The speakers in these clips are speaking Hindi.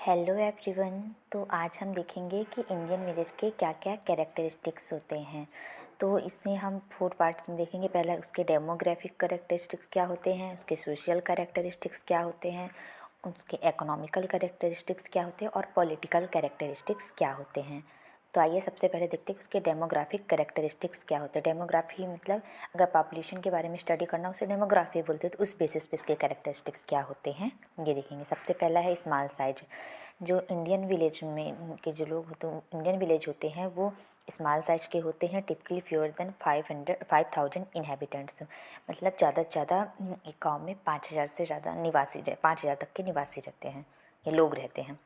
Hello everyone. तो आज हम देखेंगे कि इंडियन विलेज के क्या क्या कैरेक्टरिस्टिक्स होते हैं। तो इसमें हम 4 पार्ट्स में देखेंगे। पहला उसके डेमोग्राफिक कैरेक्टरिस्टिक्स क्या होते हैं, उसके सोशल कैरेक्टरिस्टिक्स क्या होते हैं, उसके इकोनॉमिकल कैरेक्टरिस्टिक्स क्या होते हैं और पॉलिटिकल कैरेक्टरिस्टिक्स क्या होते हैं। तो आइए सबसे पहले देखते हैं कि उसके डेमोग्राफिक कैरेक्टरिस्टिक्स क्या होते हैं। डेमोग्राफी मतलब अगर पॉपुलेशन के बारे में स्टडी करना उसे डेमोग्राफी बोलते हैं। तो उस बेसिस पे इसके कैरेक्टरिस्टिक्स क्या होते हैं ये देखेंगे। सबसे पहला है स्मॉल साइज। जो इंडियन विलेज में के जो लोग होते हैं, इंडियन विलेज होते हैं, वो स्मॉल साइज के होते हैं। Typically fewer than 5,000 inhabitants. मतलब ज़्यादा से ज़्यादा एक गाँव में 5,000 से ज़्यादा निवासी 5,000 तक के निवासी रहते हैं या लोग रहते हैं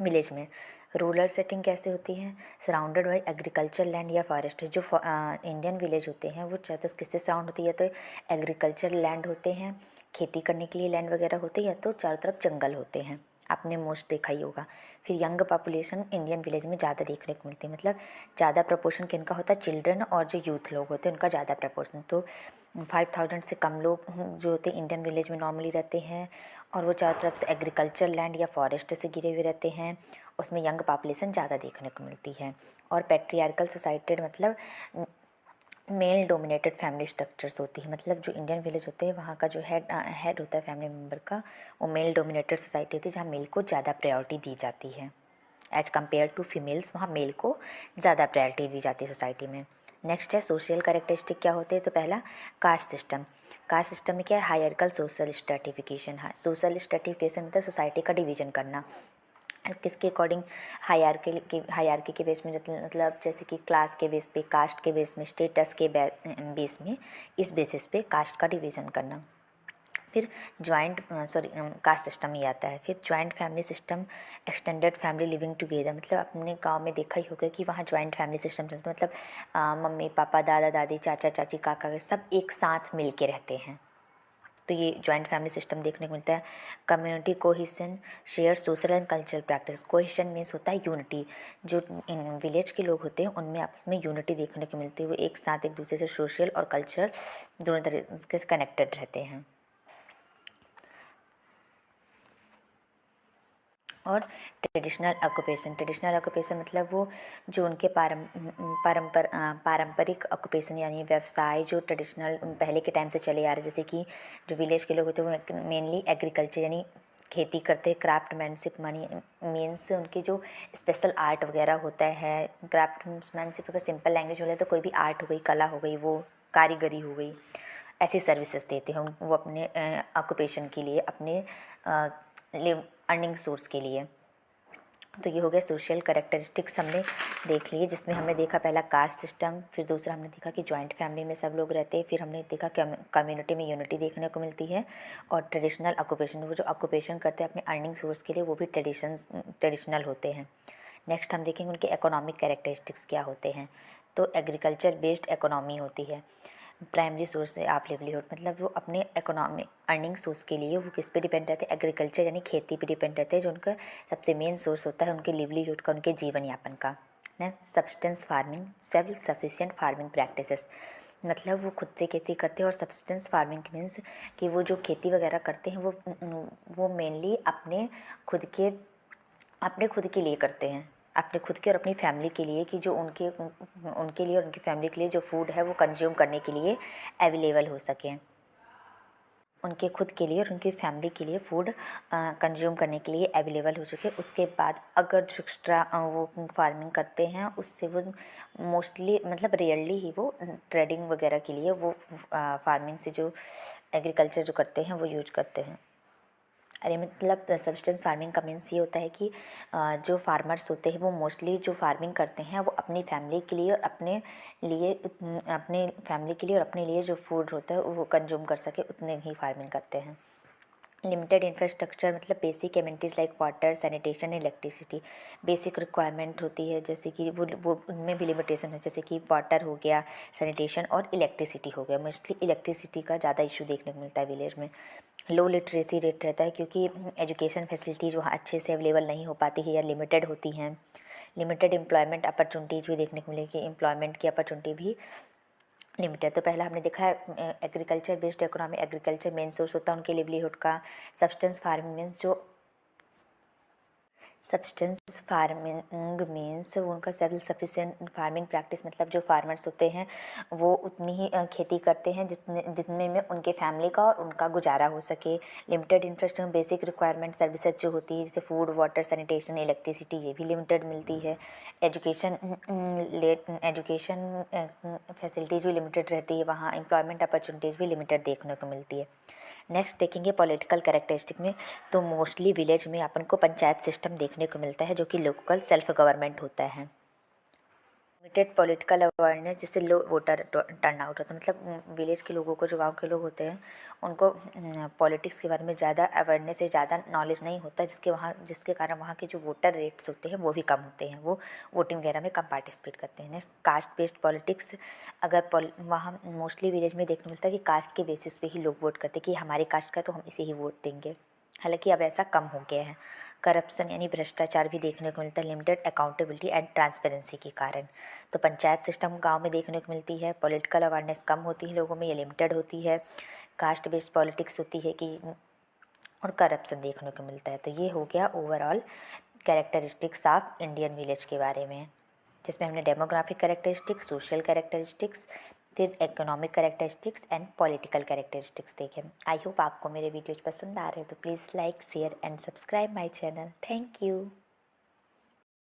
विलेज में। रूरल सेटिंग कैसे होती है, सराउंडेड बाई एग्रीकल्चर लैंड या फॉरेस्ट। जो इंडियन विलेज होते हैं वो चाहे तो किससे सराउंड होती है, या तो एग्रीकल्चर लैंड होते हैं, खेती करने के लिए लैंड वगैरह होते हैं, या तो चारों तरफ जंगल होते हैं। आपने मोस्ट देखा ही होगा। फिर यंग पॉपुलेशन इंडियन विलेज में ज़्यादा देखने को मिलती है। मतलब ज़्यादा प्रपोर्शन किनका होता है, चिल्ड्रन और जो यूथ लोग होते हैं उनका ज़्यादा प्रपोर्शन। तो 5,000 से कम लोग जो होते हैं इंडियन विलेज में नॉर्मली रहते हैं, और वो चारों तरफ से एग्रीकल्चर लैंड या फॉरेस्ट से घिरे हुए रहते हैं। उसमें यंग पॉपुलेशन ज़्यादा देखने को मिलती है। और पैट्रियार्कल सोसाइटी मतलब मेल डोमिनेटेड फैमिली स्ट्रक्चर्स होती है। मतलब जो इंडियन विलेज होते हैं वहाँ का जो हेड होता है फैमिली मेम्बर का, वो मेल डोमिनेटेड सोसाइटी होती है, जहाँ मेल को ज़्यादा प्रायोरिटी दी जाती है एज कम्पेयर टू फीमेल्स। वहाँ मेल को ज़्यादा प्रायोरिटी दी जाती है सोसाइटी में। नेक्स्ट है सोशल कैरेक्टरिस्टिक क्या होते हैं। तो पहला कास्ट सिस्टम। कास्ट सिस्टम में क्या है, hierarchical social stratification. Social stratification मतलब सोसाइटी का डिवीजन करना किसके अकॉर्डिंग, हायरार्की के बेस में। मतलब जैसे कि क्लास के बेस पे, कास्ट के बेस में, स्टेटस के बेस में, इस बेसिस पे कास्ट का डिवीज़न करना। फिर जॉइंट कास्ट सिस्टम ही आता है। फिर joint family system, extended family living together. मतलब अपने गांव में देखा ही होगा कि वहाँ जॉइंट फैमिली सिस्टम चलता है। मतलब मम्मी पापा, दादा दादी, चाचा चाची, काका सब एक साथ मिल के रहते हैं। तो ये जॉइंट फैमिली सिस्टम देखने को मिलता है। Community cohesion, share social and cultural practice. Cohesion means होता है यूनिटी। जो इन विलेज के लोग होते हैं उनमें आपस में यूनिटी देखने को मिलती है। वो एक साथ एक दूसरे से सोशल और कल्चरल दोनों तरीके से कनेक्टेड रहते हैं। और ट्रेडिशनल ऑक्यूपेशन मतलब वो जो उनके पारंपरिक ऑक्यूपेशन यानी व्यवसाय जो ट्रेडिशनल पहले के टाइम से चले आ रहे। जैसे कि जो विलेज के लोग होते हैं वो मेनली एग्रीकल्चर यानी खेती करते हैं। क्राफ्टमैनशिप मानी मीन्स उनकी जो स्पेशल आर्ट वगैरह होता है। क्राफ्टमैनशिप अगर सिंपल लैंग्वेज बोले तो कोई भी आर्ट हो गई, कला हो गई, वो कारीगरी हो गई, ऐसी सर्विसेज देते हैं वो अपने ऑक्यूपेशन के लिए, अपने अर्निंग सोर्स के लिए। तो ये हो गया सोशल कैरेक्टरिस्टिक्स हमने देख लिए, जिसमें हमने देखा पहला कास्ट सिस्टम, फिर दूसरा हमने देखा कि जॉइंट फैमिली में सब लोग रहते हैं, फिर हमने देखा कम्युनिटी में यूनिटी देखने को मिलती है, और ट्रेडिशनल ऑक्यूपेशन, वो जो ऑक्यूपेशन करते हैं अपने अर्निंग सोर्स के लिए वो भी ट्रेडिशनल होते हैं। नेक्स्ट हम देखेंगे उनके इकोनॉमिक कैरेक्टरिस्टिक्स क्या होते हैं। तो एग्रीकल्चर बेस्ड इकोनॉमी होती है। प्राइमरी सोर्स ऑफ लिवलीहुड मतलब वो अपने इकोनॉमिक अर्निंग सोर्स के लिए वो किस पे डिपेंड रहते हैं, एग्रीकल्चर यानी खेती पे डिपेंड रहते हैं, जो उनका सबसे मेन सोर्स होता है उनके लिवलीहुड का, उनके जीवन यापन का। Next substance farming, self sufficient farming practices. मतलब वो खुद से खेती करते हैं। और सब्सटेंस फार्मिंग मीन्स कि वो जो खेती वगैरह करते हैं वो मेनली अपने खुद के लिए करते हैं, अपने खुद के और अपनी फैमिली के लिए, कि जो उनके लिए और उनकी फैमिली के लिए जो फूड है वो कंज्यूम करने के लिए अवेलेबल हो सके। उनके खुद के लिए और उनकी फैमिली के लिए फूड कंज्यूम करने के लिए अवेलेबल हो सके। उसके बाद अगर जो एक्स्ट्रा वो फार्मिंग करते हैं उससे वो मोस्टली मतलब रेयरली ही वो ट्रेडिंग वगैरह के लिए वो फार्मिंग से जो एग्रीकल्चर जो करते हैं वो यूज करते हैं। अरे मतलब सब्सटेंस फार्मिंग का मीन्स ये होता है कि जो फार्मर्स होते हैं वो मोस्टली जो फार्मिंग करते हैं वो अपनी फैमिली के लिए और अपने फैमिली के लिए और अपने लिए जो फूड होता है वो कंज्यूम कर सके उतने ही फार्मिंग करते हैं। लिमिटेड इंफ्रास्ट्रक्चर मतलब basic amenities like water, sanitation, electricity. Basic requirement होती है जैसे कि वो उनमें भी लिमिटेशन है, जैसे कि वाटर हो गया, सैनिटेशन और इलेक्ट्रिसिटी हो गया। मोस्टली इलेक्ट्रिसिटी का ज़्यादा इशू देखने को मिलता है विलेज में। लो लिटरेसी रेट रहता है क्योंकि एजुकेशन फैसिलिटीज़ वहाँ अच्छे से अवेलेबल नहीं हो पाती है या लिमिटेड होती हैं। लिमिटेड एम्प्लॉयमेंट अपॉर्चुनिटीज़ भी देखने को मिलेगी, एम्प्लॉयमेंट की अपॉर्चुनिटी भी लिमिटेड। तो पहला हमने देखा है agriculture based economy, agriculture main source होता है उनके लिवलीहुड का। सब्सटेंस फार्मिंग मीन्स जो सब्सटेंस फार्मिंग मीन्स उनका सेल्फ सफिशिएंट फार्मिंग प्रैक्टिस, मतलब जो फार्मर्स होते हैं वो उतनी ही खेती करते हैं जितने में उनके फैमिली का और उनका गुजारा हो सके। Limited infrastructure basic requirement services जो होती है जैसे फूड, वाटर, सैनिटेशन, इलेक्ट्रिसिटी, ये भी लिमिटेड मिलती है। एजुकेशन फैसिलिटीज़ भी लिमिटेड रहती है वहाँ। एम्प्लॉयमेंट अपॉर्चुनिटीज़ भी लिमिटेड देखने को मिलती है। नेक्स्ट देखेंगे पॉलिटिकल कैरेक्टरिस्टिक में, तो मोस्टली विलेज में अपन को पंचायत सिस्टम देखने को मिलता है जो कि लोकल सेल्फ गवर्नमेंट होता है। लिमिटेड पॉलिटिकल अवेयरनेस, जिससे लो वोटर टर्न आउट होता है, मतलब विलेज के लोगों को, जो गांव के लोग होते हैं उनको पॉलिटिक्स के बारे में ज़्यादा अवेयरनेस या ज़्यादा नॉलेज नहीं होता, जिसके कारण वहाँ के जो वोटर रेट्स होते हैं वो भी कम होते हैं, वो वोटिंग वगैरह में कम पार्टिसिपेट करते हैं। नेक्स्ट कास्ट बेस्ड पॉलिटिक्स, अगर वहाँ मोस्टली विलेज में देखने मिलता है कि कास्ट के बेसिस पे ही लोग वोट करते हैं कि हमारी कास्ट का तो हम इसे ही वोट देंगे, हालांकि अब ऐसा कम हो गया है। करप्शन यानी भ्रष्टाचार भी देखने को मिलता है लिमिटेड अकाउंटेबिलिटी एंड ट्रांसपेरेंसी के कारण। तो पंचायत सिस्टम गांव में देखने को मिलती है, पॉलिटिकल अवेयरनेस कम होती है लोगों में, ये लिमिटेड होती है, कास्ट बेस्ड पॉलिटिक्स होती है कि, और करप्शन देखने को मिलता है। तो ये हो गया overall characteristics of Indian village के बारे में, जिसमें हमने डेमोग्राफिक कैरेक्टरिस्टिक्स, सोशल कैरेक्टरिस्टिक्स, फिर economic characteristics and political characteristics देखे। आई होप आपको मेरे वीडियोज पसंद आ रहे हो तो please like, share and subscribe my channel. Thank you.